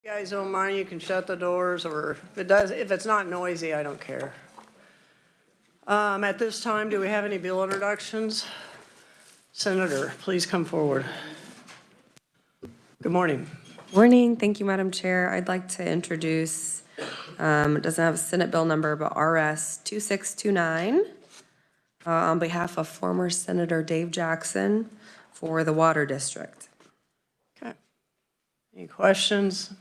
you guys don't mind, you can shut the doors, or if it's not noisy, I don't care. At this time, do we have any bill introductions? Senator, please come forward. Good morning. Morning. Thank you, Madam Chair. I'd like to introduce, it doesn't have a Senate bill number, but RS 2629 on behalf of former Senator Dave Jackson for the Water District. Okay. Any questions?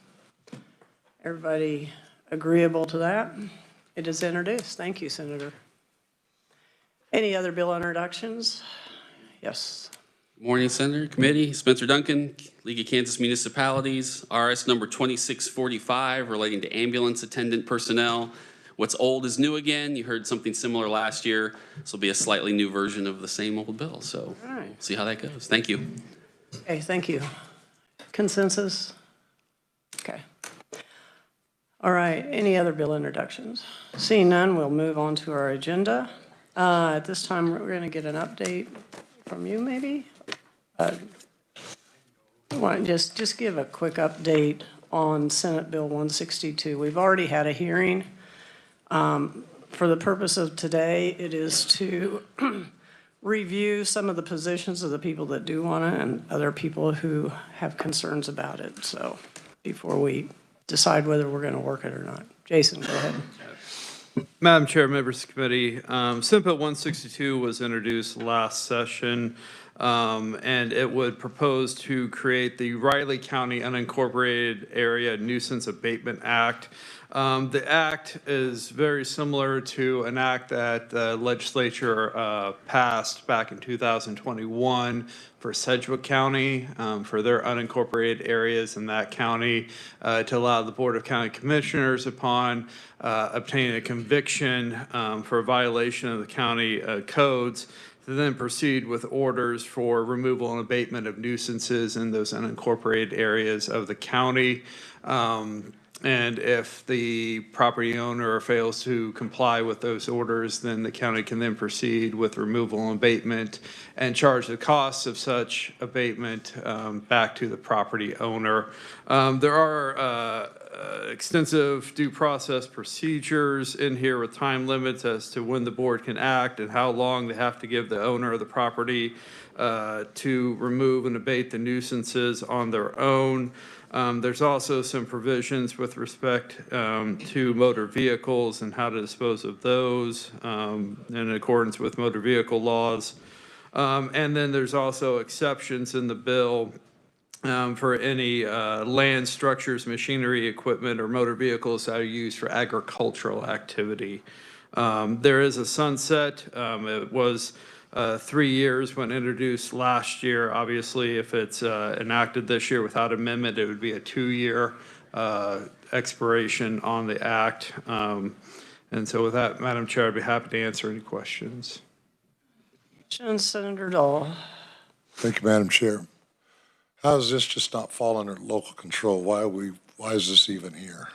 Everybody agreeable to that? It is introduced. Thank you, Senator. Any other bill introductions? Yes. Good morning, Senator, Committee. Spencer Duncan, League of Kansas Municipalities, RS number 2645 relating to ambulance attendant personnel. What's old is new again. You heard something similar last year. This will be a slightly new version of the same old bill. So we'll see how that goes. Thank you. Okay, thank you. Consensus? Okay. All right, any other bill introductions? Seeing none, we'll move on to our agenda. At this time, we're going to get an update from you, maybe? Want to just give a quick update on Senate Bill 162. We've already had a hearing. For the purpose of today, it is to review some of the positions of the people that do want it and other people who have concerns about it. So before we decide whether we're going to work it or not. Jason, go ahead. Madam Chair, members of the committee, Senate Bill 162 was introduced last session, and it would propose to create the Riley County Unincorporated Area Nuisance Abatement Act. The act is very similar to an act that the legislature passed back in 2021 for Sedgwick County, for their unincorporated areas in that county, to allow the Board of County Commissioners, upon obtaining a conviction for a violation of the county codes, to then proceed with orders for removal and abatement of nuisances in those unincorporated areas of the county. And if the property owner fails to comply with those orders, then the county can then proceed with removal and abatement and charge the costs of such abatement back to the property owner. There are extensive due process procedures in here with time limits as to when the board can act and how long they have to give the owner of the property to remove and abate the nuisances on their own. There's also some provisions with respect to motor vehicles and how to dispose of those in accordance with motor vehicle laws. And then there's also exceptions in the bill for any land, structures, machinery, equipment, or motor vehicles that are used for agricultural activity. There is a sunset. It was 3 years when introduced last year. Obviously, if it's enacted this year without amendment, it would be a 2-year expiration on the act. And so with that, Madam Chair, I'd be happy to answer any questions. Senator Dahl. Thank you, Madam Chair. How is this just not fall under local control? Why is this even here?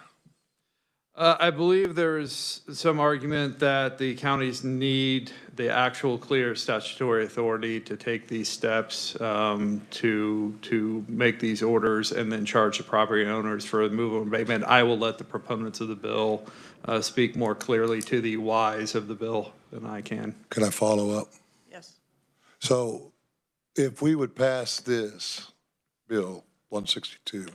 I believe there's some argument that the counties need the actual clear statutory authority to take these steps to make these orders and then charge the property owners for removal and abatement. I will let the proponents of the bill speak more clearly to the whys of the bill than I can. Can I follow up? Yes. So if we would pass this bill 162,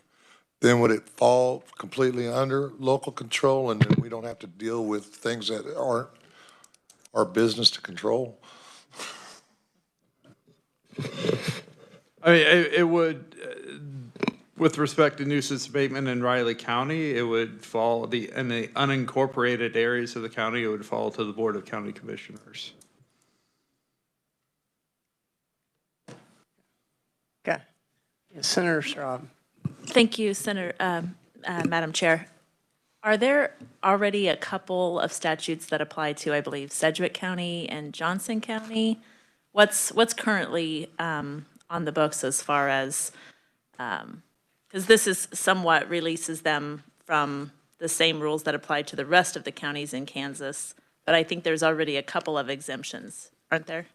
then would it fall completely under local control and then we don't have to deal with things that aren't our business to control? I mean, it would, with respect to nuisance abatement in Riley County, it would fall, in the unincorporated areas of the county, it would fall to the Board of County Commissioners. Okay. Yes, Senator Straub. Thank you, Madam Chair. Are there already a couple of statutes that apply to, I believe, Sedgwick County and Johnson County? What's currently on the books as far as, because this is somewhat releases them from the same rules that apply to the rest of the counties in Kansas, but I think there's already a couple of exemptions, aren't there?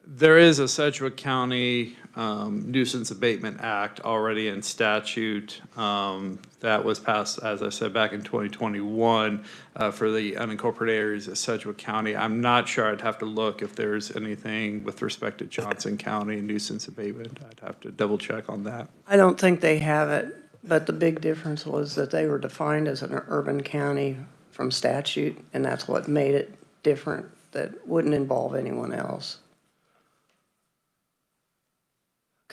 There is a Sedgwick County Nuisance Abatement Act already in statute that was passed, as I said, back in 2021 for the unincorporated areas of Sedgwick County. I'm not sure. I'd have to look if there's anything with respect to Johnson County nuisance abatement. I'd have to double check on that. I don't think they have it, but the big difference was that they were defined as an urban county from statute, and that's what made it different, that wouldn't involve anyone else.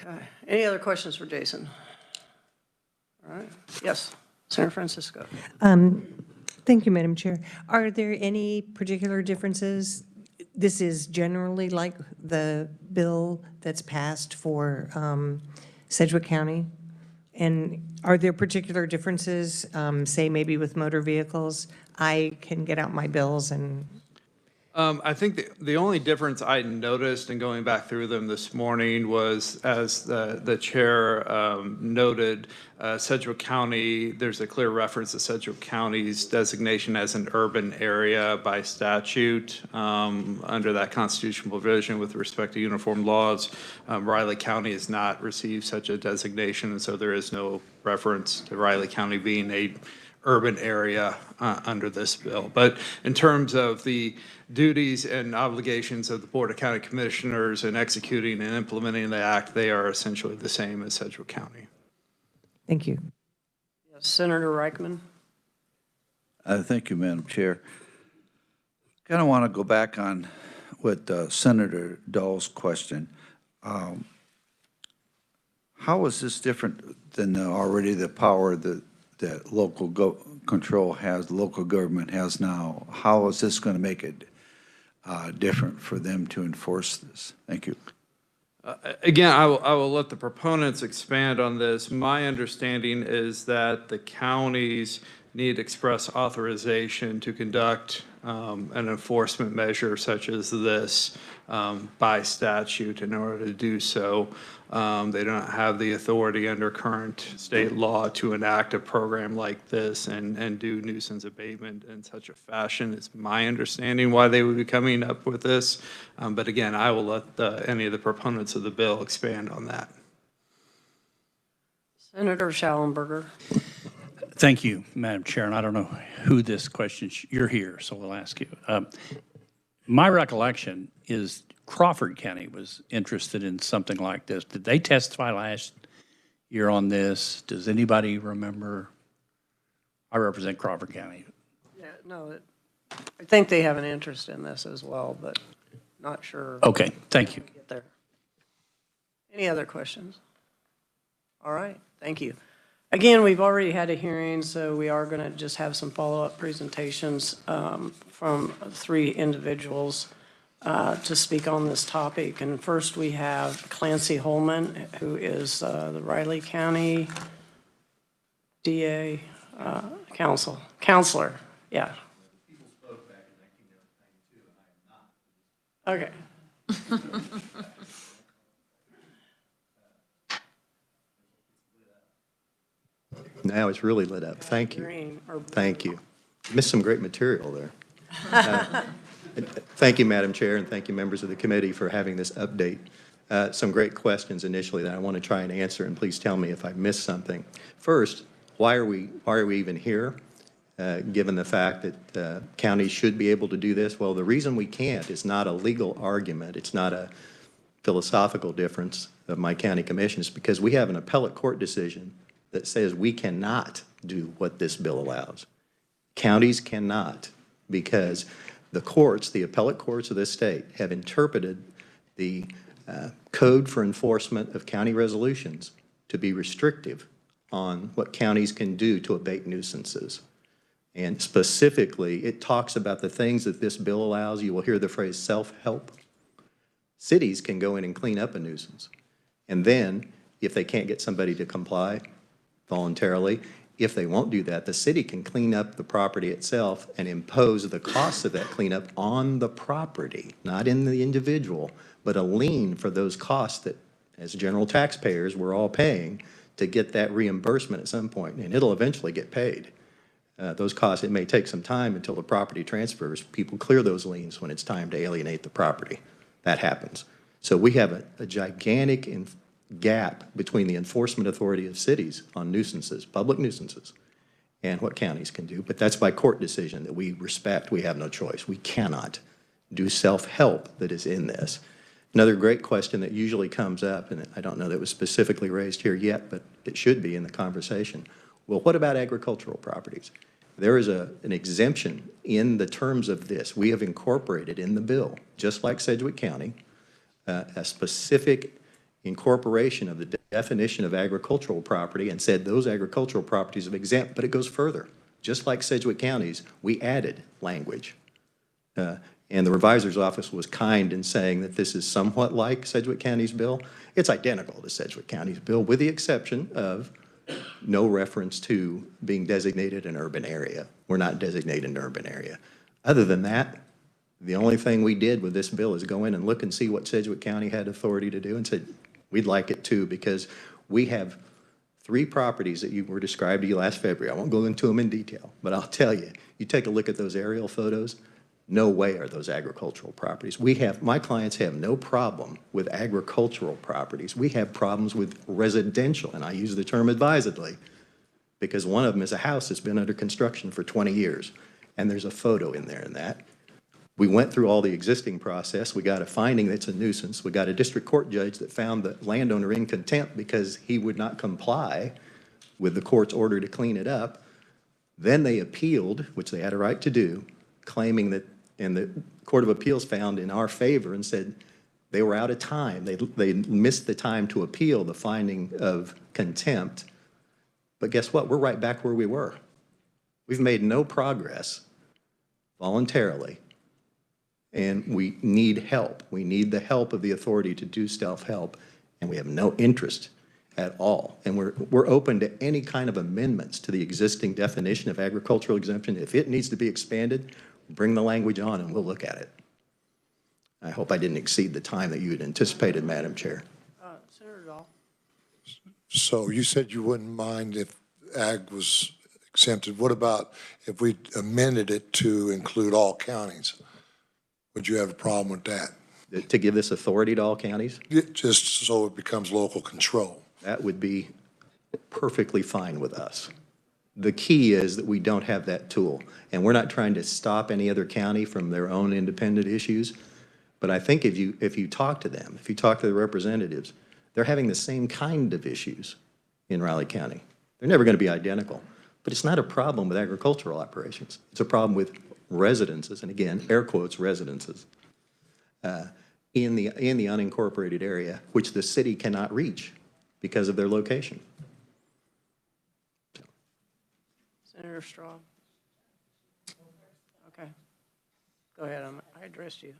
Okay, any other questions for Jason? All right, yes, Senator Francisco. Thank you, Madam Chair. Are there any particular differences? This is generally like the bill that's passed for Sedgwick County. And are there particular differences, say maybe with motor vehicles? I can get out my bills and I think the only difference I noticed in going back through them this morning was, as the chair noted, Sedgwick County, there's a clear reference to Sedgwick County's designation as an urban area by statute under that constitutional provision with respect to uniform laws. Riley County has not received such a designation, and so there is no reference to Riley County being a urban area under this bill. But in terms of the duties and obligations of the Board of County Commissioners in executing and implementing the act, they are essentially the same as Sedgwick County. thank you. Yes, Senator Reichman. Thank you, Madam Chair. Kind of want to go back on with Senator Dahl's question. How is this different than already the power that local control has, local government has now? How is this going to make it different for them to enforce this? Thank you. Again, I will let the proponents expand on this. My understanding is that the counties need express authorization to conduct an enforcement measure such as this by statute. In order to do so, they don't have the authority under current state law to enact a program like this and do nuisance abatement in such a fashion. It's my understanding why they would be coming up with this. But again, I will let any of the proponents of the bill expand on that. Senator Schallenberger. Thank you, Madam Chair, and I don't know who this question, you're here, so we'll ask you. My recollection is Crawford County was interested in something like this. Did they testify last year on this? Does anybody remember? I represent Crawford County. Yeah, no, I think they have an interest in this as well, but not sure. Okay, thank you. Get there. Any other questions? All right, thank you. Again, we've already had a hearing, so we are going to just have some follow-up presentations from 3 individuals to speak on this topic. And first, we have Clancy Holman, who is the Riley County DA counselor. Yeah. Okay. Now it's really lit up. Thank you. Green or Thank you. Missed some great material there. Thank you, Madam Chair, and thank you, members of the committee, for having this update. Some great questions initially that I want to try and answer, and please tell me if I missed something. First, why are we even here, given the fact that counties should be able to do this? Well, the reason we can't is not a legal argument. It's not a philosophical difference of my county commission. It's because we have an appellate court decision that says we cannot do what this bill allows. Counties cannot, because the courts, the appellate courts of this state, have interpreted the code for enforcement of county resolutions to be restrictive on what counties can do to abate nuisances. And specifically, it talks about the things that this bill allows. You will hear the phrase self-help. Cities can go in and clean up a nuisance. And then, if they can't get somebody to comply voluntarily, if they won't do that, the city can clean up the property itself and impose the costs of that cleanup on the property, not in the individual, but a lien for those costs that, as general taxpayers, we're all paying to get that reimbursement at some point, and it'll eventually get paid. Those costs, it may take some time until the property transfers. People clear those liens when it's time to alienate the property. That happens. So we have a gigantic gap between the enforcement authority of cities on nuisances, public nuisances, and what counties can do. But that's by court decision that we respect. We have no choice. We cannot do self-help that is in this. Another great question that usually comes up, and I don't know that it was specifically raised here yet, but it should be in the conversation. Well, what about agricultural properties? There is an exemption in the terms of this. We have incorporated in the bill, just like Sedgwick County, a specific incorporation of the definition of agricultural property and said those agricultural properties are exempt, but it goes further. Just like Sedgwick County's, we added language. And the revisor's office was kind in saying that this is somewhat like Sedgwick County's bill. It's identical to Sedgwick County's bill, with the exception of no reference to being designated an urban area. We're not designated an urban area. Other than that, the only thing we did with this bill is go in and look and see what Sedgwick County had authority to do and said, we'd like it too, because we have 3 properties that were described to you last February. I won't go into them in detail, but I'll tell you, you take a look at those aerial photos, no way are those agricultural properties. My clients have no problem with agricultural properties. We have problems with residential, and I use the term advisedly, because one of them is a house that's been under construction for 20 years, and there's a photo in there in that. We went through all the existing process. We got a finding that's a nuisance. We got a district court judge that found the landowner in contempt because he would not comply with the court's order to clean it up. Then they appealed, which they had a right to do, claiming that, and the Court of Appeals found in our favor and said they were out of time. They missed the time to appeal the finding of contempt. But guess what? We're right back where we were. We've made no progress voluntarily, and we need help. We need the help of the authority to do self-help, and we have no interest at all. And we're open to any kind of amendments to the existing definition of agricultural exemption. If it needs to be expanded, bring the language on and we'll look at it. I hope I didn't exceed the time that you had anticipated, Madam Chair. Senator Dahl. So you said you wouldn't mind if ag was exempted. What about if we amended it to include all counties? Would you have a problem with that? To give this authority to all counties? Just so it becomes local control. That would be perfectly fine with us. The key is that we don't have that tool, and we're not trying to stop any other county from their own independent issues. But I think if you talk to them, if you talk to the representatives, they're having the same kind of issues in Riley County. They're never going to be identical, but it's not a problem with agricultural operations. It's a problem with residences, and again, air quotes, residences, in the unincorporated area, which the city cannot reach because of their location. Senator Straw. Okay. Go ahead. I addressed you.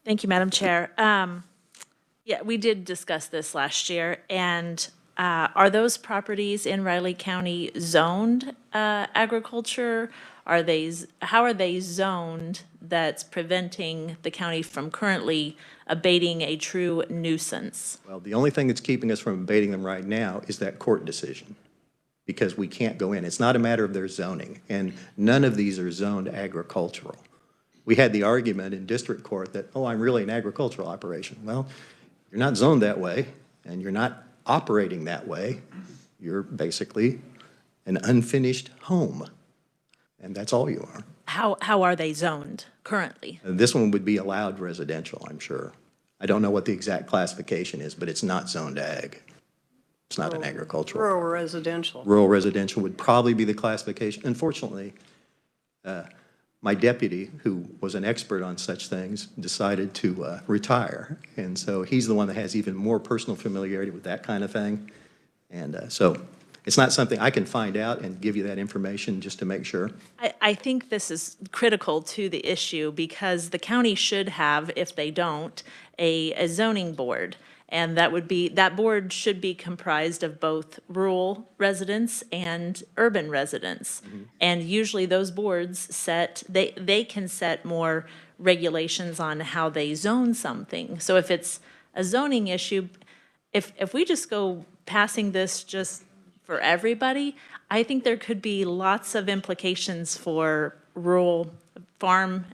Thank you, Madam Chair. Yeah, we did discuss this last year, and are those properties in Riley County zoned agriculture? How are they zoned that's preventing the county from currently abating a true nuisance? Well, the only thing that's keeping us from abating them right now is that court decision, because we can't go in. It's not a matter of their zoning, and none of these are zoned agricultural. We had the argument in district court that, oh, I'm really an agricultural operation. Well, you're not zoned that way, and you're not operating that way. You're basically an unfinished home, and that's all you are. How are they zoned currently? This one would be allowed residential, I'm sure. I don't know what the exact classification is, but it's not zoned ag. It's not an agricultural. Rural residential. Rural residential would probably be the classification. Unfortunately, my deputy, who was an expert on such things, decided to retire. And so he's the one that has even more personal familiarity with that kind of thing. And so it's not something I can find out and give you that information just to make sure. I think this is critical to the issue because the county should have, if they don't, a zoning board. And that board should be comprised of both rural residents and urban residents. Mm-hmm. And usually those boards they can set more regulations on how they zone something. So if it's a zoning issue, if we just go passing this just for everybody, I think there could be lots of implications for rural farm,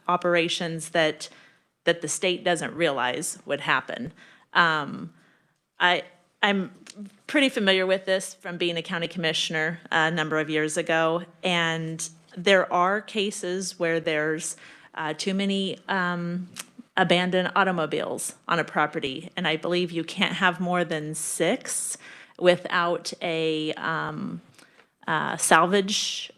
operations that that the state doesn't realize would happen. I'm pretty familiar with this from being a county commissioner a number of years ago, and there are cases where there's too many abandoned automobiles on a property, and I believe you can't have more than 6 without a salvage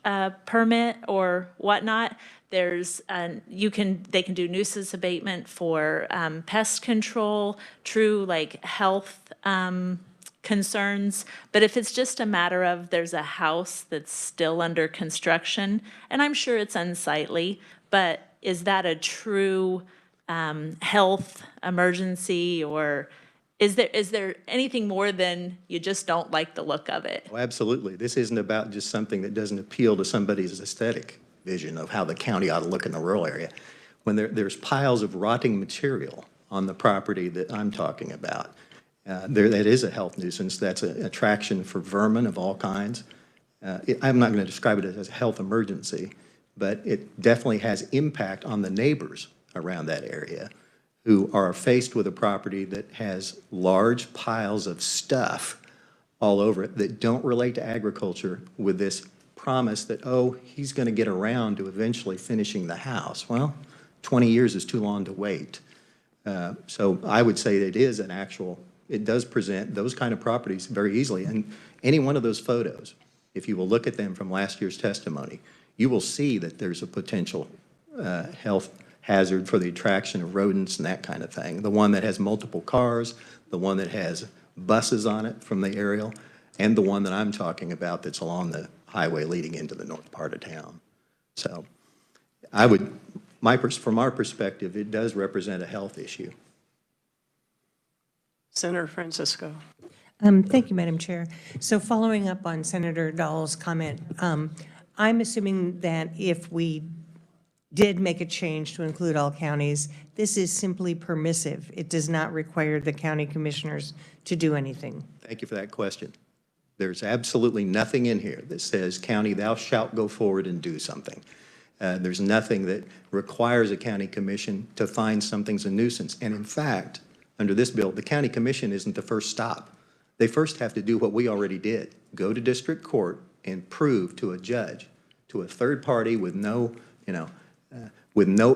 permit or whatnot. There's, they can do nuisance abatement for pest control, true like health concerns. But if it's just a matter of there's a house that's still under construction, and I'm sure it's unsightly, but is that a true health emergency, or is there anything more than you just don't like the look of it? Well, absolutely. This isn't about just something that doesn't appeal to somebody's aesthetic vision of how the county ought to look in the rural area. When there's piles of rotting material on the property that I'm talking about, that is a health nuisance. That's an attraction for vermin of all kinds. I'm not going to describe it as a health emergency, but it definitely has impact on the neighbors around that area who are faced with a property that has large piles of stuff all over it that don't relate to agriculture, with this promise that, oh, he's going to get around to eventually finishing the house. Well, 20 years is too long to wait. So I would say that it does present those kind of properties very easily. And any one of those photos, if you will look at them from last year's testimony, you will see that there's a potential health hazard for the attraction of rodents and that kind of thing. The one that has multiple cars, the one that has buses on it from the aerial, and the one that I'm talking about that's along the highway leading into the north part of town. So from our perspective, it does represent a health issue. Senator Francisco. Thank you, Madam Chair. So following up on Senator Dahl's comment, I'm assuming that if we did make a change to include all counties, this is simply permissive. It does not require the county commissioners to do anything. Thank you for that question. There's absolutely nothing in here that says, county, thou shalt go forward and do something. There's nothing that requires a county commission to find something's a nuisance. And in fact, under this bill, the county commission isn't the first stop. They first have to do what we already did, go to district court and prove to a judge, to a third party with no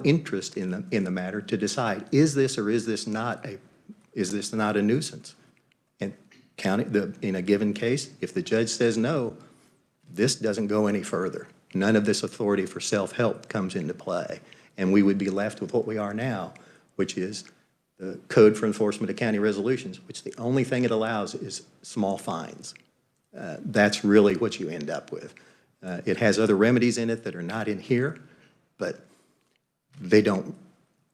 interest in the matter, to decide, is this or is this not a nuisance? And in a given case, if the judge says no, this doesn't go any further. None of this authority for self-help comes into play. And we would be left with what we are now, which is the Code for Enforcement of County Resolutions, which the only thing it allows is small fines. That's really what you end up with. It has other remedies in it that are not in here, but they don't.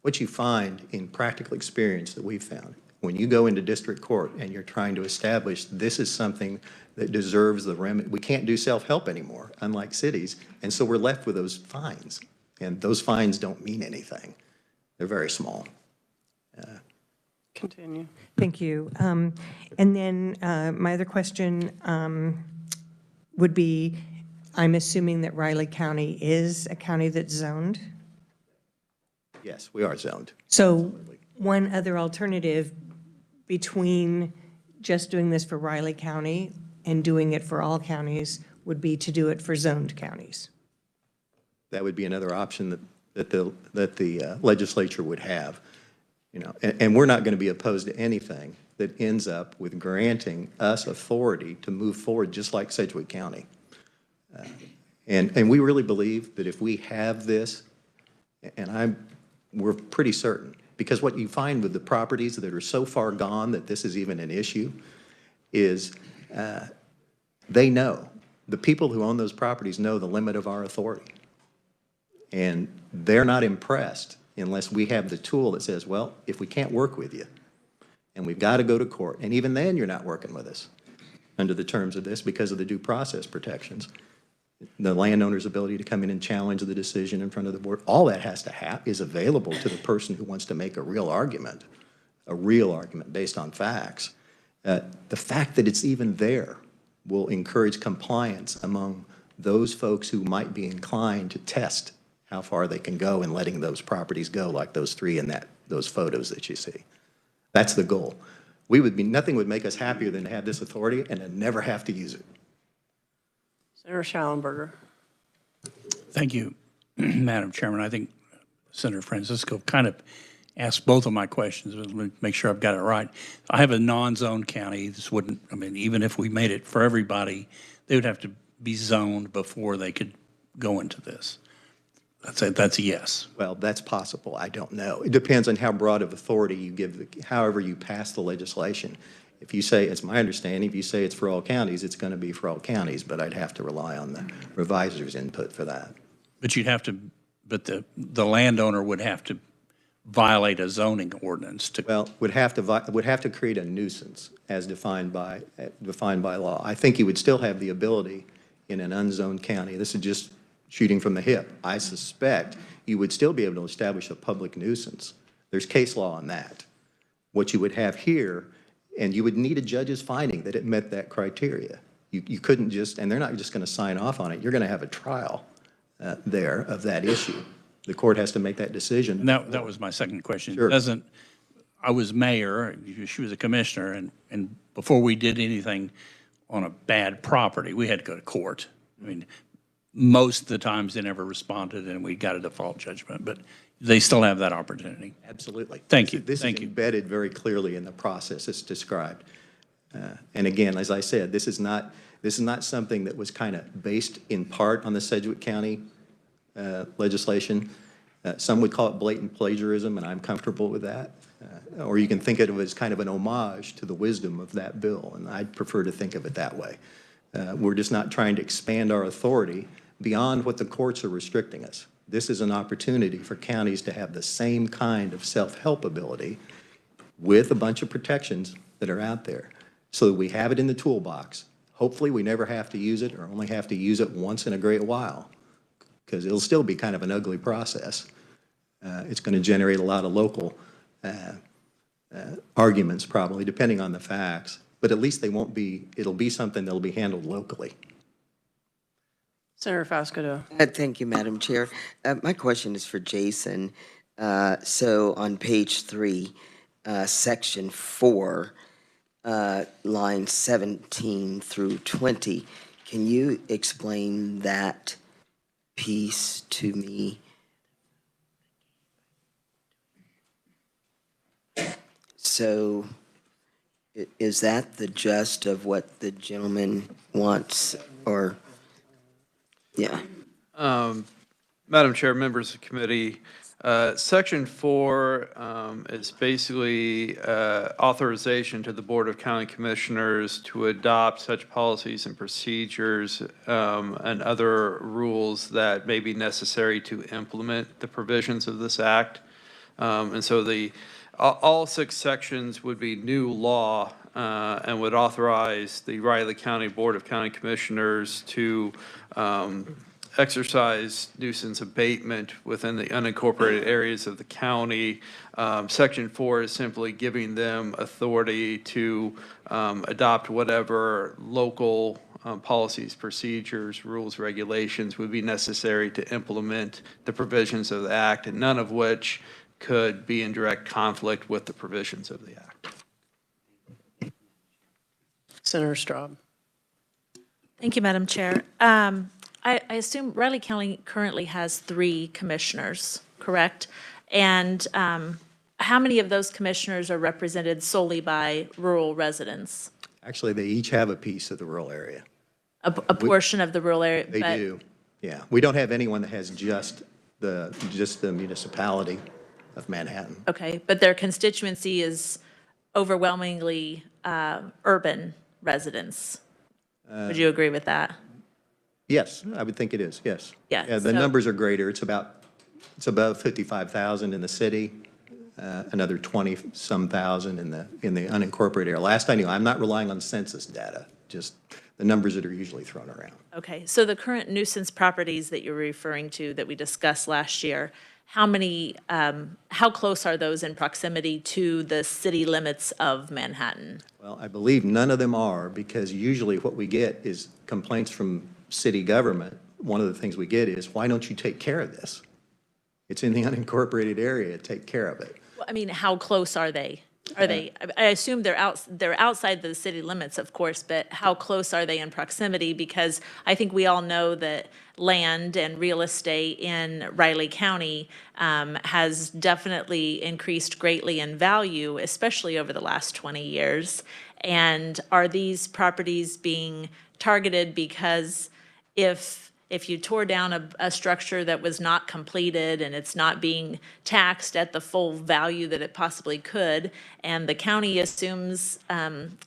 What you find in practical experience that we've found, when you go into district court and you're trying to establish this is something that deserves the remedy, we can't do self-help anymore, unlike cities, and so we're left with those fines. And those fines don't mean anything. They're very small. Continue. Thank you. And then my other question would be, I'm assuming that Riley County is a county that's zoned? Yes, we are zoned. So one other alternative between just doing this for Riley County and doing it for all counties would be to do it for zoned counties. That would be another option that the legislature would have. And we're not going to be opposed to anything that ends up with granting us authority to move forward, just like Sedgwick County. And we really believe that if we have this, and we're pretty certain, because what you find with the properties that are so far gone that this is even an issue is they know, the people who own those properties know the limit of our authority. And they're not impressed unless we have the tool that says, well, if we can't work with you and we've got to go to court, and even then you're not working with us under the terms of this because of the due process protections, the landowner's ability to come in and challenge the decision in front of the board, all that has to is available to the person who wants to make a real argument based on facts. The fact that it's even there will encourage compliance among those folks who might be inclined to test how far they can go in letting those properties go, like those 3 in that those photos that you see. That's the goal. Nothing would make us happier than to have this authority and to never have to use it. Senator Schallenberger. Thank you, Madam Chairman. I think Senator Francisco kind of asked both of my questions. Let me make sure I've got it right. I have a non-zone county. This wouldn't, I mean, even if we made it for everybody, they would have to be zoned before they could go into this. That's a yes. Well, that's possible. I don't know. It depends on how broad of authority you give, however you pass the legislation. If you say, it's my understanding, if you say it's for all counties, it's going to be for all counties, but I'd have to rely on the revisor's input for that. But you'd have to, but the landowner would have to violate a zoning ordinance to. Well, would have to create a nuisance as defined by law. I think you would still have the ability in an unzoned county. This is just shooting from the hip. I suspect you would still be able to establish a public nuisance. There's case law on that. What you would have here, and you would need a judge's finding that it met that criteria. You couldn't just, and they're not just going to sign off on it. You're going to have a trial there of that issue. The court has to make that decision. And that was my second question. Sure. I was mayor, she was a commissioner, and before we did anything on a bad property, we had to go to court. I mean, most of the times they never responded and we got a default judgment, but they still have that opportunity. Absolutely. Thank you. This is Thank you. embedded very clearly in the process it's described. And again, as I said, this is not something that was kind of based in part on the Sedgwick County legislation. Some would call it blatant plagiarism, and I'm comfortable with that. Or you can think of it as kind of an homage to the wisdom of that bill, and I'd prefer to think of it that way. We're just not trying to expand our authority beyond what the courts are restricting us. This is an opportunity for counties to have the same kind of self-help ability with a bunch of protections that are out there, so that we have it in the toolbox. Hopefully, we never have to use it or only have to use it once in a great while, because it'll still be kind of an ugly process. It's going to generate a lot of local arguments, probably, depending on the facts, but at least it'll be something that'll be handled locally. Senator Fasquedo. Thank you, Madam Chair. My question is for Jason. So on page 3, section 4, line 17 through 20, can you explain that piece to me? So is that the gist of what the gentleman wants, or, yeah? Madam Chair, members of the committee, Section 4 is basically authorization to the Board of County Commissioners to adopt such policies and procedures and other rules that may be necessary to implement the provisions of this act. And so all 6 sections would be new law and would authorize the Riley County Board of County Commissioners to exercise nuisance abatement within the unincorporated areas of the county. Section 4 is simply giving them authority to adopt whatever local policies, procedures, rules, regulations would be necessary to implement the provisions of the act, and none of which could be in direct conflict with the provisions of the act. Senator Straub. Thank you, Madam Chair. I assume Riley County currently has 3 commissioners, correct? And how many of those commissioners are represented solely by rural residents? Actually, they each have a piece of the rural area. A portion of the rural area? They do, yeah. We don't have anyone that has just the municipality of Manhattan. Okay, but their constituency is overwhelmingly urban residents. Would you agree with that? Yes, I would think it is, yes. Yeah, The so- numbers are greater. It's above 55,000 in the city, another 20-some thousand in the unincorporated area. Last I knew, I'm not relying on census data, just the numbers that are usually thrown around. Okay, so the current nuisance properties that you're referring to that we discussed last year, how close are those in proximity to the city limits of Manhattan? Well, I believe none of them are, because usually what we get is complaints from city government. One of the things we get is, why don't you take care of this? It's in the unincorporated area, take care of it. I mean, how close are they? Are they, I assume they're outside the city limits, of course, but how close are they in proximity? Because I think we all know that land and real estate in Riley County has definitely increased greatly in value, especially over the last 20 years. And are these properties being targeted because if you tore down a structure that was not completed and it's not being taxed at the full value that it possibly could, and the county assumes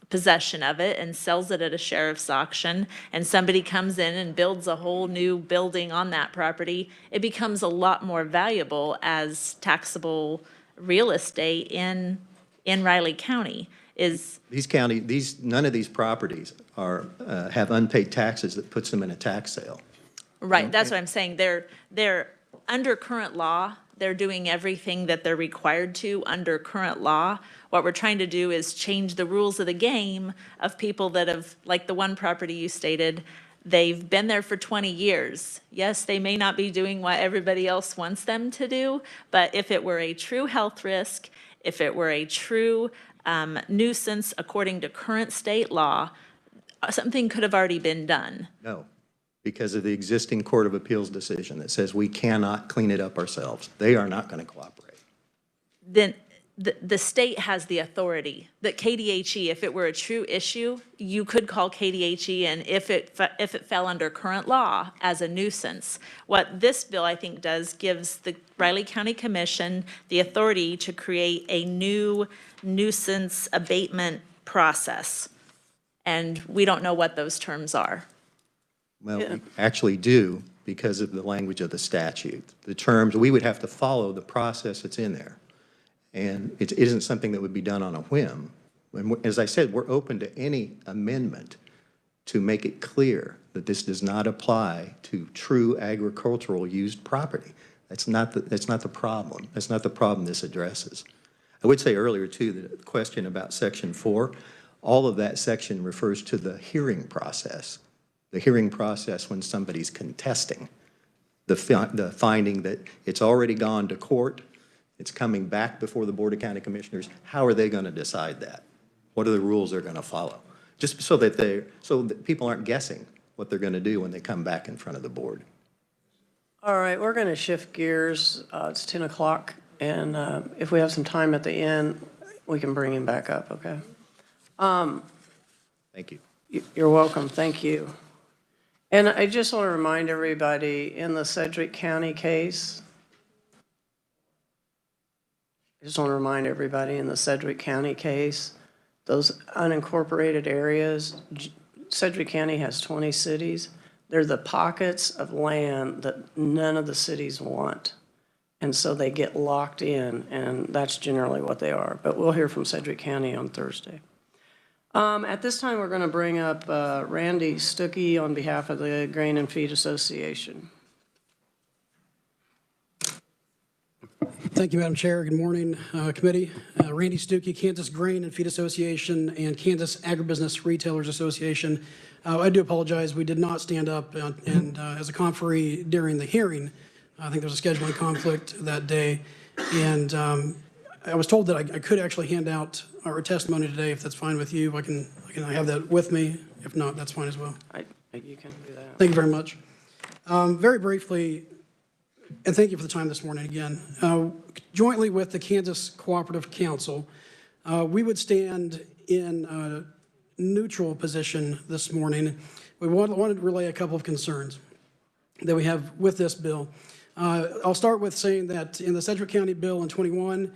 possession of it and sells it at a sheriff's auction, and somebody comes in and builds a whole new building on that property, it becomes a lot more valuable as taxable real estate in Riley County. None of these properties have unpaid taxes that puts them in a tax sale. Right, that's what I'm saying. They're under current law, they're doing everything that they're required to under current law. What we're trying to do is change the rules of the game of people that have, like the one property you stated, they've been there for 20 years. Yes, they may not be doing what everybody else wants them to do, but if it were a true health risk, if it were a true nuisance according to current state law, something could have already been done. No, because of the existing Court of Appeals decision that says we cannot clean it up ourselves. They are not going to cooperate. Then the state has the authority that KDHE, if it were a true issue, you could call KDHE, and if it fell under current law as a nuisance. What this bill, I think, does gives the Riley County Commission the authority to create a new nuisance abatement process. And we don't know what those terms are. Well, we actually do because of the language of the statute. The terms, we would have to follow the process that's in there. And it isn't something that would be done on a whim. And as I said, we're open to any amendment to make it clear that this does not apply to true agricultural used property. That's not the problem. That's not the problem this addresses. I would say earlier, too, the question about Section 4, all of that section refers to the hearing process. The hearing process when somebody's contesting the finding that it's already gone to court, it's coming back before the Board of County Commissioners. How are they going to decide that? What are the rules they're going to follow? Just so that people aren't guessing what they're going to do when they come back in front of the board. All right, we're going to shift gears. It's 10 o'clock, and if we have some time at the end, we can bring him back up, okay? Thank you. You're welcome. Thank you. And I just want to remind everybody, in the Sedgwick County case, those unincorporated areas, Sedgwick County has 20 cities. They're the pockets of land that none of the cities want. And so they get locked in, and that's generally what they are. But we'll hear from Sedgwick County on Thursday. At this time, we're going to bring up Randy Stuckey on behalf of the Grain and Feed Association. Thank you, Madam Chair. Good morning, committee. Randy Stuckey, Kansas Grain and Feed Association and Kansas Agribusiness Retailers Association. I do apologize. We did not stand up and as a conferee during the hearing. I think there was a scheduling conflict that day. And I was told that I could actually hand out our testimony today, if that's fine with you. I can have that with me. If not, that's fine as well. You can do that. Thank you very much. Very briefly, and thank you for the time this morning again. Jointly with the Kansas Cooperative Council, we would stand in a neutral position this morning. We wanted to relay a couple of concerns that we have with this bill. I'll start with saying that in the Sedgwick County bill in 21,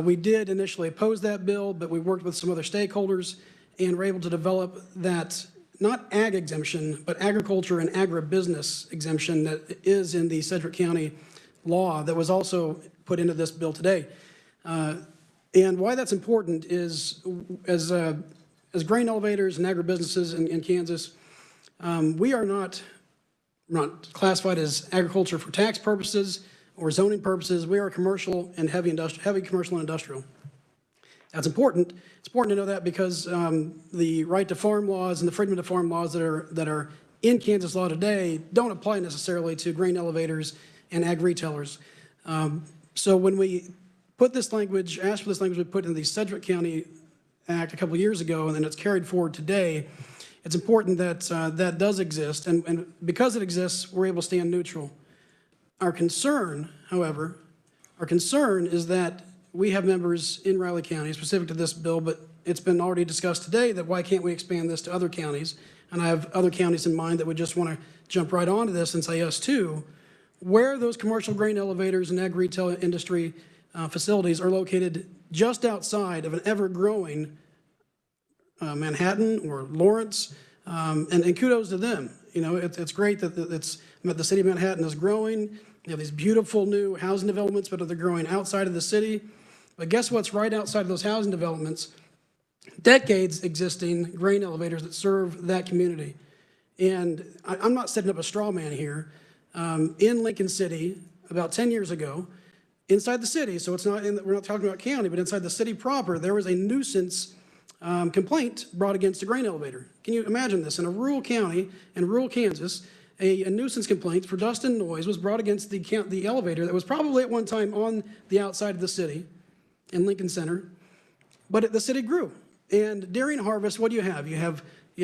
we did initially oppose that bill, but we worked with some other stakeholders and were able to develop that, not ag exemption, but agriculture and agribusiness exemption that is in the Sedgwick County law that was also put into this bill today. And why that's important is as grain elevators and agribusinesses in Kansas, we are not classified as agriculture for tax purposes or zoning purposes. We are commercial and heavy commercial and industrial. That's important. It's important to know that because the right to farm laws and the freedom to farm laws that are in Kansas law today don't apply necessarily to grain elevators and ag retailers. So when we put this language, asked for this language we put in the Sedgwick County Act a couple of years ago, and then it's carried forward today. It's important that that does exist, and because it exists, we're able to stand neutral. Our concern, however, is that we have members in Riley County, specific to this bill, but it's been already discussed today that why can't we expand this to other counties? And I have other counties in mind that would just want to jump right onto this and say us too, where those commercial grain elevators and ag retail industry facilities are located just outside of an ever-growing Manhattan or Lawrence, and kudos to them. You know, it's great that the city of Manhattan is growing. You have these beautiful new housing developments, but they're growing outside of the city. But guess what's right outside of those housing developments? Decades existing grain elevators that serve that community. And I'm not setting up a straw man here. In Lincoln City, about 10 years ago, inside the city, so it's not we're not talking about county, but inside the city proper, there was a nuisance complaint brought against a grain elevator. Can you imagine this? In a rural county in rural Kansas, a nuisance complaint for dust and noise was brought against the elevator that was probably at one time on the outside of the city in Lincoln Center, but the city grew. And during harvest, what do you have? You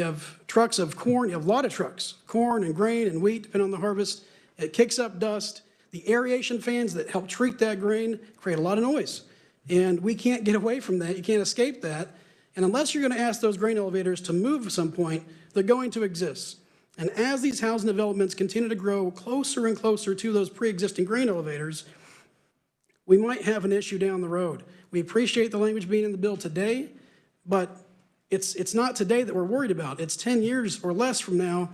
have trucks of corn. You have a lot of trucks, corn and grain and wheat, depending on the harvest. It kicks up dust. The aeration fans that help treat that grain create a lot of noise. And we can't get away from that. You can't escape that. And unless you're going to ask those grain elevators to move at some point, they're going to exist. And as these housing developments continue to grow closer and closer to those pre-existing grain elevators, we might have an issue down the road. We appreciate the language being in the bill today, but it's not today that we're worried about. It's 10 years or less from now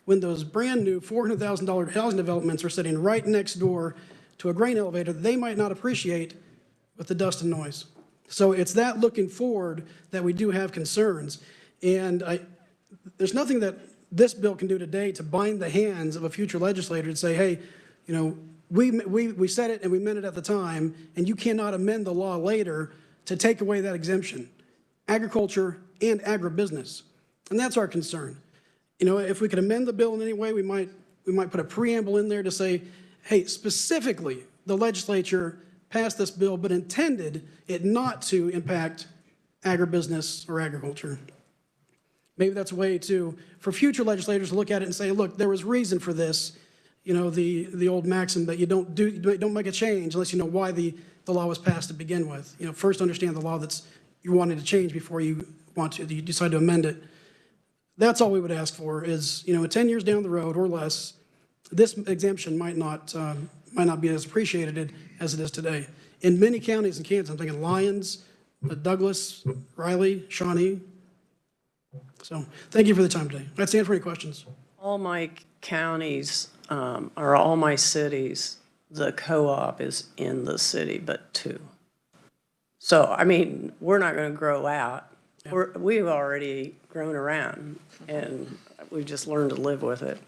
when those brand new $400,000 housing developments are sitting right next door to a grain elevator that they might not appreciate with the dust and noise. So it's that looking forward that we do have concerns. And there's nothing that this bill can do today to bind the hands of a future legislator and say, hey, you know, we said it and we meant it at the time, and you cannot amend the law later to take away that exemption. Agriculture and agribusiness. And that's our concern. You know, if we could amend the bill in any way, we might put a preamble in there to say, hey, specifically, the legislature passed this bill, but intended it not to impact agribusiness or agriculture. Maybe that's a way for future legislators to look at it and say, look, there was reason for this. You know, the old maxim that you don't make a change unless you know why the law was passed to begin with. You know, first understand the law you're wanting to change before you decide to amend it. That's all we would ask for is, you know, 10 years down the road or less, this exemption might not be as appreciated as it is today. In many counties in Kansas, I'm thinking Lyons, Douglas, Riley, Shawnee. So thank you for the time today. I'd stand for any questions. All my counties, or all my cities, the co-op is in the city, but 2. So, I mean, we're not going to grow out. We've already grown around, and we've just learned to live with it.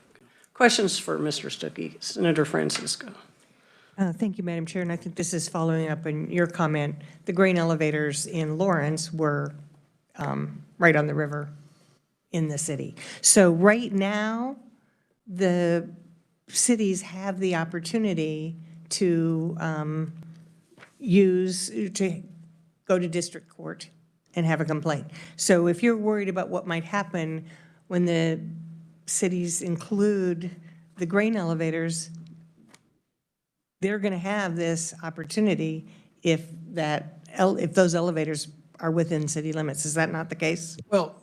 Questions for Mr. Stuckey? Senator Francisco. Thank you, Madam Chair, and I think this is following up on your comment. The grain elevators in Lawrence were right on the river in the city. So right now, the cities have the opportunity to go to district court and have a complaint. So if you're worried about what might happen when the cities include the grain elevators, they're going to have this opportunity if those elevators are within city limits. Is that not the case? Well,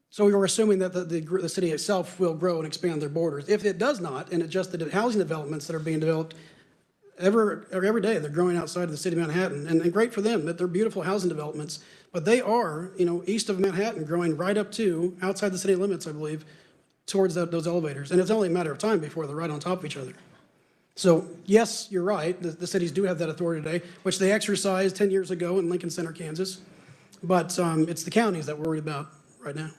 so we were assuming that the city itself will grow and expand their borders. If it does not, and it's just the housing developments that are being developed every day, they're growing outside of the city of Manhattan, and great for them that they're beautiful housing developments, but they are, you know, east of Manhattan, growing right up to outside the city limits, I believe, towards those elevators. And it's only a matter of time before they're right on top of each other. So yes, you're right. The cities do have that authority today, which they exercised 10 years ago in Lincoln Center, Kansas. But it's the counties that we're worried about right now.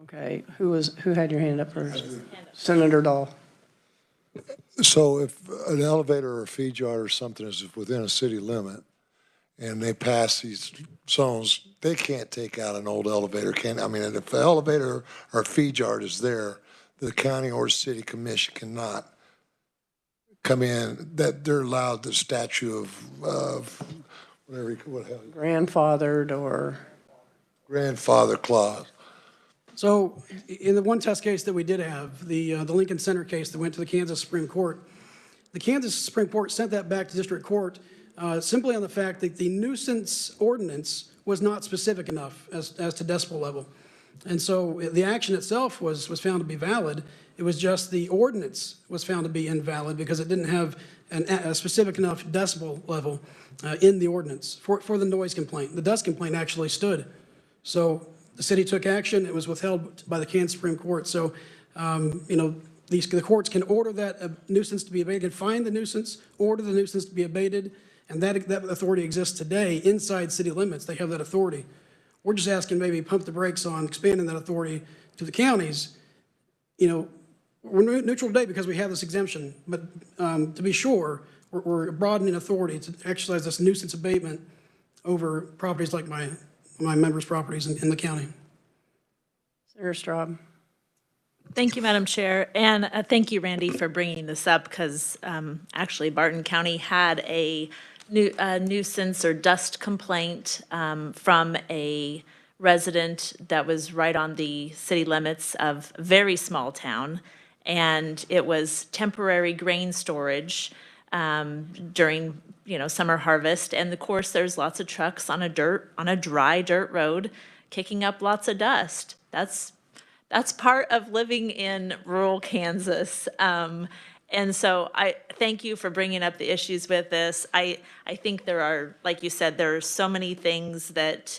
Okay, who had your hand up first? Senator Dahl. So if an elevator or a feed yard or something is within a city limit and they pass these zones, they can't take out an old elevator, can I mean, if the elevator or feed yard is there, the county or city commission cannot come in, that they're allowed the statute of whatever, Grandfathered or, grandfather clause. So in the one test case that we did have, the Lincoln Center case that went to the Kansas Supreme Court, the Kansas Supreme Court sent that back to district court simply on the fact that the nuisance ordinance was not specific enough as to decibel level. And so the action itself was found to be valid. It was just the ordinance was found to be invalid because it didn't have a specific enough decibel level in the ordinance for the noise complaint. The dust complaint actually stood. So the city took action. It was withheld by the Kansas Supreme Court. So, the courts can order that nuisance to be abated, find the nuisance, order the nuisance to be abated, and that authority exists today inside city limits. They have that authority. We're just asking maybe pump the brakes on expanding that authority to the counties. We're neutral today because we have this exemption, but to be sure, we're broadening authority to exercise this nuisance abatement over properties like my members' properties in the county. Senator Straub. Thank you, Madam Chair, and thank you, Randy, for bringing this up because actually Barton County had a nuisance or dust complaint from a resident that was right on the city limits of a very small town, and it was temporary grain storage during summer harvest, and of course there's lots of trucks on a dry dirt road kicking up lots of dust. That's part of living in rural Kansas. And so I thank you for bringing up the issues with this. I think there are, like you said, there are so many things that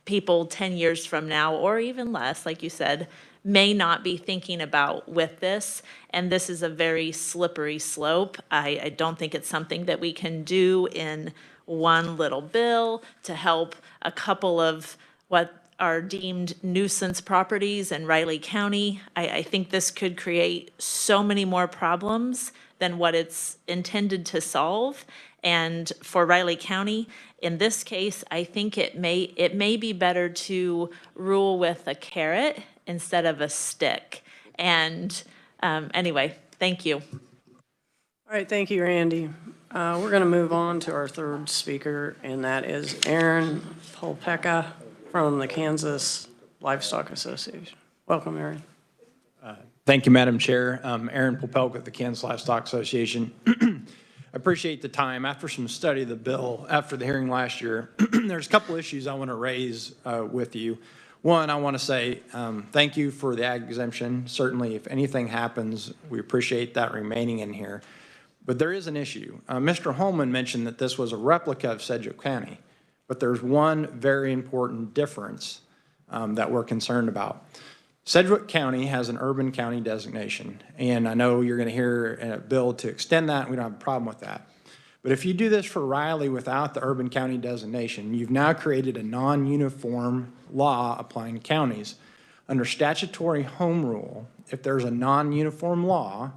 people 10 years from now, or even less, like you said, may not be thinking about with this. And this is a very slippery slope. I don't think it's something that we can do in one little bill to help a couple of what are deemed nuisance properties in Riley County. I think this could create so many more problems than what it's intended to solve. And for Riley County, in this case, I think it may be better to rule with a carrot instead of a stick. And anyway, thank you. all right, thank you, Randy. We're going to move on to our third speaker, and that is Aaron Polpeka from the Kansas Livestock Association. Welcome, Aaron. Thank you, Madam Chair. Aaron Popelka with the Kansas Livestock Association. I appreciate the time. After some study of the bill, after the hearing last year, there's a couple issues I want to raise with you. One, I want to say thank you for the ag exemption. Certainly, if anything happens, we appreciate that remaining in here. But there is an issue. Mr. Holman mentioned that this was a replica of Sedgwick County. But there's one very important difference that we're concerned about. Sedgwick County has an urban county designation, and I know you're going to hear a bill to extend that, and we don't have a problem with that. But if you do this for Riley without the urban county designation, you've now created a non-uniform law applying to counties. Under statutory home rule, if there's a non-uniform law,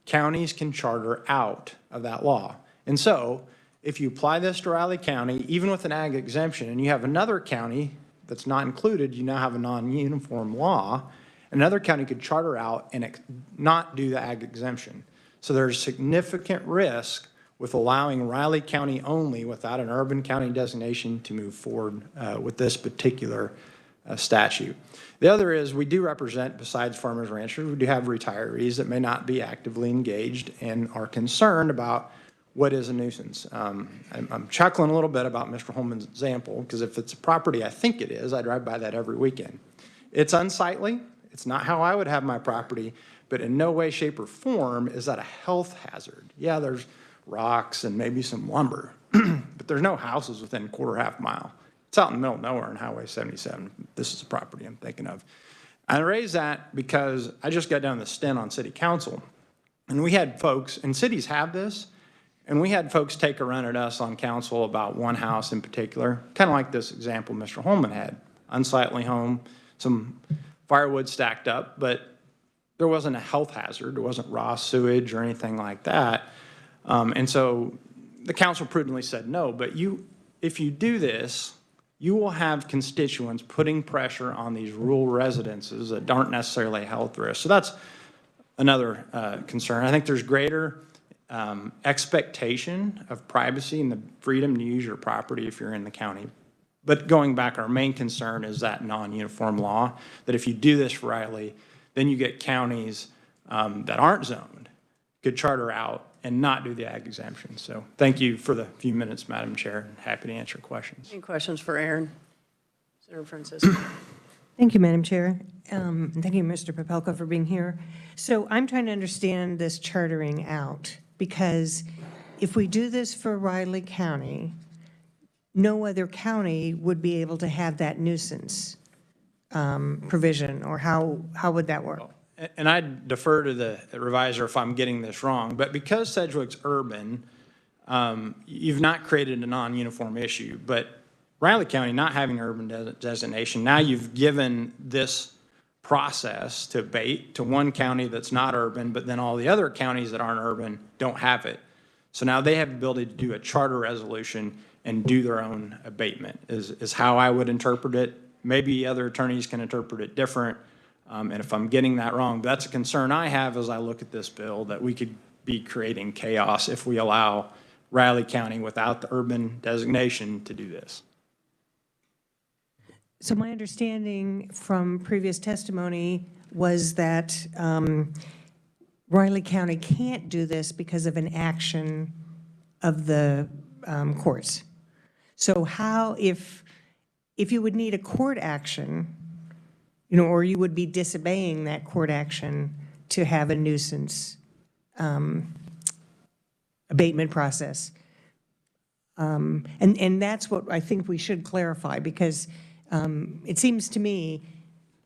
counties can charter out of that law. And so, if you apply this to Riley County, even with an ag exemption, and you have another county that's not included, you now have a non-uniform law, another county could charter out and not do the ag exemption. So there's significant risk with allowing Riley County only without an urban county designation to move forward with this particular statute. The other is we do represent, besides farmers and ranchers, we do have retirees that may not be actively engaged and are concerned about what is a nuisance. I'm chuckling a little bit about Mr. Holman's example, because if it's a property I think it is, I drive by that every weekend. It's unsightly. It's not how I would have my property, but in no way, shape, or form is that a health hazard. Yeah, there's rocks and maybe some lumber, but there's no houses within a quarter half mile. It's out in the middle of nowhere on Highway 77. This is the property I'm thinking of. I raise that because I just got done the stint on city council, and we had folks, and cities have this, and we had folks take a run at us on council about one house in particular, kind of like this example Mr. Holman had. Unsightly home, some firewood stacked up, but there wasn't a health hazard. There wasn't raw sewage or anything like that. And so the council prudently said no, but if you do this, you will have constituents putting pressure on these rural residences that aren't necessarily a health risk. So that's another concern. I think there's greater expectation of privacy and the freedom to use your property if you're in the county. But going back, our main concern is that non-uniform law, that if you do this for Riley, then you get counties that aren't zoned could charter out and not do the ag exemption. So thank you for the few minutes, Madam Chair. Happy to answer questions. Any questions for Aaron? Senator Francisco. Thank you, Madam Chair. And thank you, Mr. Popelka, for being here. So I'm trying to understand this chartering out, because if we do this for Riley County, no other county would be able to have that nuisance provision, or how would that work? And I defer to the reviser if I'm getting this wrong, but because Sedgwick's urban, you've not created a non-uniform issue, but Riley County not having urban designation, now you've given this process to abate to one county that's not urban, but then all the other counties that aren't urban don't have it. So now they have the ability to do a charter resolution and do their own abatement, is how I would interpret it. Maybe other attorneys can interpret it different. And if I'm getting that wrong, that's a concern I have as I look at this bill, that we could be creating chaos if we allow Riley County without the urban designation to do this. So my understanding from previous testimony was that Riley County can't do this because of an action of the courts. So how, if you would need a court action, or you would be disobeying that court action to have a nuisance abatement process. And that's what I think we should clarify, because it seems to me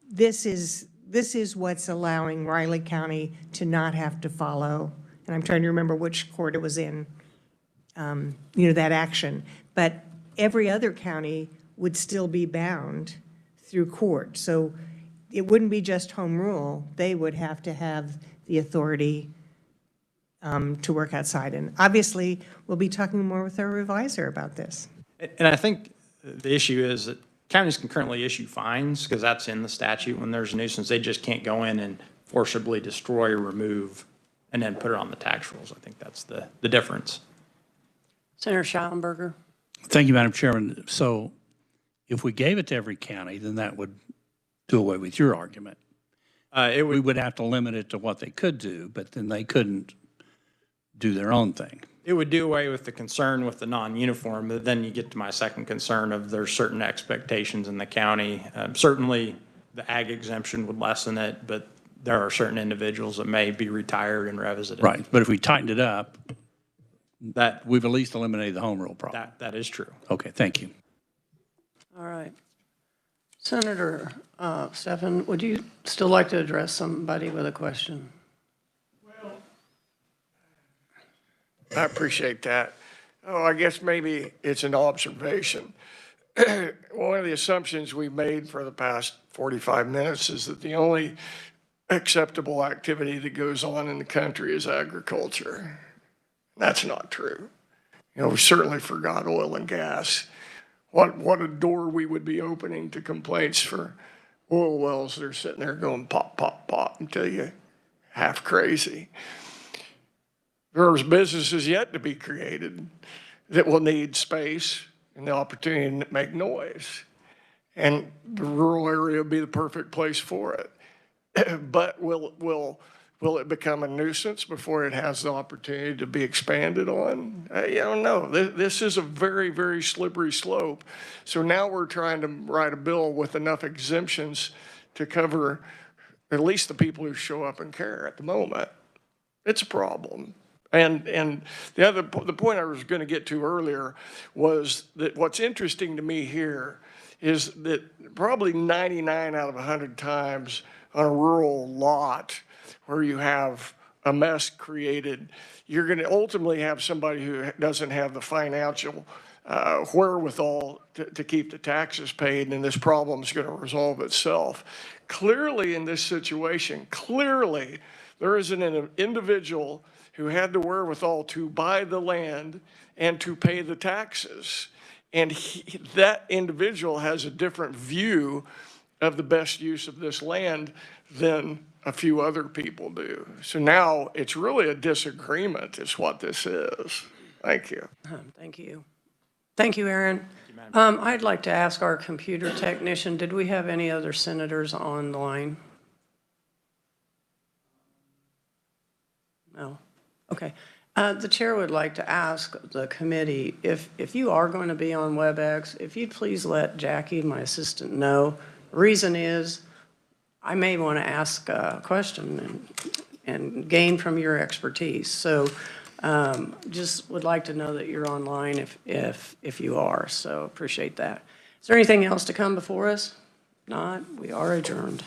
this is what's allowing Riley County to not have to follow, and I'm trying to remember which court it was in, that action. But every other county would still be bound through court. So it wouldn't be just home rule. They would have to have the authority to work outside. And obviously, we'll be talking more with our reviser about this. And I think the issue is that counties can currently issue fines, because that's in the statute. When there's a nuisance, they just can't go in and forcibly destroy or remove and then put it on the tax rolls. I think that's the difference. Senator Schallenberger. Thank you, Madam Chairman. So if we gave it to every county, then that would do away with your argument. We would have to limit it to what they could do, but then they couldn't do their own thing. It would do away with the concern with the non-uniform, but then you get to my second concern of there's certain expectations in the county. Certainly, the ag exemption would lessen it, but there are certain individuals that may be retired and revisited. Right, but if we tightened it up, that we've at least eliminated the home rule problem. That is true. Okay, thank you. All right. Senator Stephan, would you still like to address somebody with a question? I appreciate that. Oh, I guess maybe it's an observation. One of the assumptions we've made for the past 45 minutes is that the only acceptable activity that goes on in the country is agriculture. That's not true. We certainly forgot oil and gas. What a door we would be opening to complaints for oil wells that are sitting there going pop, pop, pop until you half crazy. There's businesses yet to be created that will need space and the opportunity to make noise. And the rural area will be the perfect place for it. But will it become a nuisance before it has the opportunity to be expanded on? I don't know. This is a very, very slippery slope. So now we're trying to write a bill with enough exemptions to cover at least the people who show up and care at the moment. It's a problem. And the point I was going to get to earlier was that what's interesting to me here is that probably 99 out of 100 times on a rural lot where you have a mess created, you're going to ultimately have somebody who doesn't have the financial wherewithal to keep the taxes paid, and this problem is going to resolve itself. Clearly in this situation, there is an individual who had the wherewithal to buy the land and to pay the taxes. And that individual has a different view of the best use of this land than a few other people do. So now it's really a disagreement is what this is. Thank you. Thank you. Thank you, Aaron. I'd like to ask our computer technician, did we have any other senators on the line? No? Okay. The chair would like to ask the committee, if you are going to be on WebEx, if you'd please let Jackie, my assistant, know. The reason is, I may want to ask a question and gain from your expertise. So just would like to know that you're online if you are, so appreciate that. Is there anything else to come before us? Not, we are adjourned.